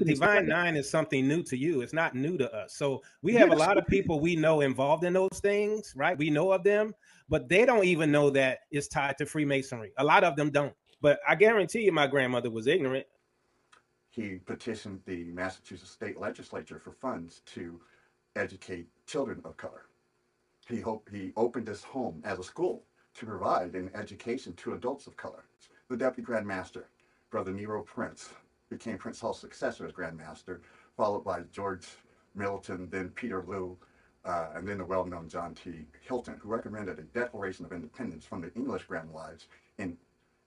Divine Nine is something new to you. It's not new to us. So we have a lot of people we know involved in those things, right? We know of them, but they don't even know that it's tied to Freemasonry. A lot of them don't. But I guarantee you my grandmother was ignorant. He petitioned the Massachusetts state legislature for funds to educate children of color. He opened his home as a school to provide an education to adults of color. The Deputy Grand Master, Brother Nero Prince, became Prince Hall's successor as Grand Master, followed by George Middleton, then Peter Lew, and then the well-known John T. Hilton, who recommended a Declaration of Independence from the English Grand Lodge in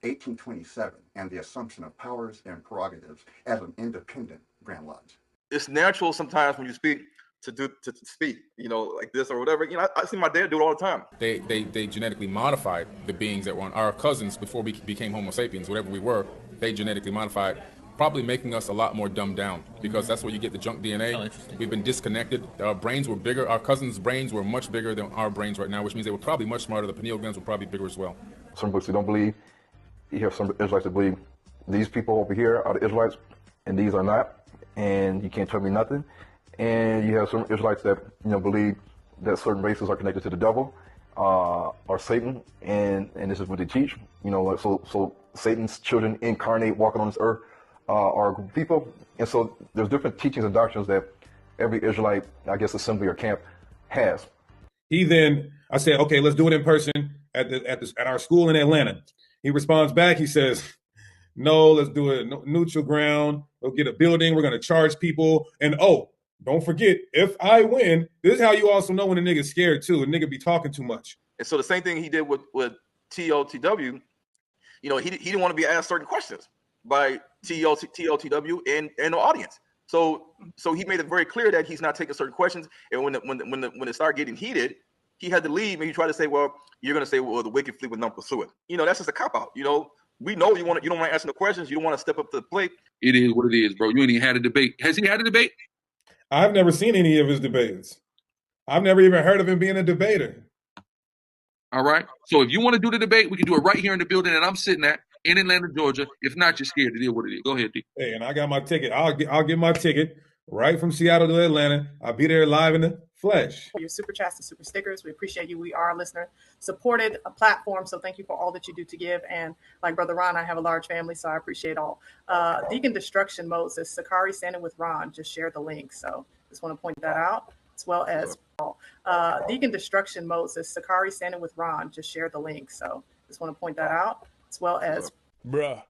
1827 and the assumption of powers and prerogatives as an independent Grand Lodge. It's natural sometimes when you speak to speak, like this or whatever. I see my dad do it all the time. They genetically modified the beings that were on our cousins before we became Homo sapiens, whatever we were. They genetically modified, probably making us a lot more dumbed down, because that's where you get the junk DNA. We've been disconnected. Our brains were bigger. Our cousins' brains were much bigger than our brains right now, which means they were probably much smarter. The pineal glands were probably bigger as well. Some books you don't believe. You have some Israelites that believe these people over here are the Israelites and these are not, and you can't tell me nothing. And you have some Israelites that believe that certain races are connected to the devil or Satan, and this is what they teach. So Satan's children incarnate, walking on this earth, are a group of people, and so there's different teachings and doctrines that every Israelite, I guess, assembly or camp has. I said, okay, let's do it in person at our school in Atlanta. He responds back. He says, no, let's do it neutral ground. We'll get a building. We're going to charge people. And don't forget, if I win, this is how you also know when a nigga's scared too. A nigga be talking too much. And so the same thing he did with TOTW, he didn't want to be asked certain questions by TOTW and the audience. So he made it very clear that he's not taking certain questions. And when it started getting heated, he had to leave, and he tried to say, well, you're going to say, well, the wicked flee when none pursue it. That's just a cop-out. We know you don't want to answer the questions. You don't want to step up to the plate. It is what it is, bro. You ain't even had a debate. Has he had a debate? I've never seen any of his debates. I've never even heard of him being a debater. All right. So if you want to do the debate, we can do it right here in the building that I'm sitting at in Atlanta, Georgia. If not, you're scared. It is what it is. Go ahead, D. Hey, and I got my ticket. I'll get my ticket right from Seattle to Atlanta. I'll be there live in the flesh. For your super chats and super stickers, we appreciate you. We are a listener supported platform, so thank you for all that you do to give. And like Brother Ron, I have a large family, so I appreciate all. Deacon Destruction Mode says Sakari standing with Ron. Just share the link. So just want to point that out, as well as Deacon Destruction Mode says Sakari standing with Ron. Just share the link. So just want to point that out, as well as bruh.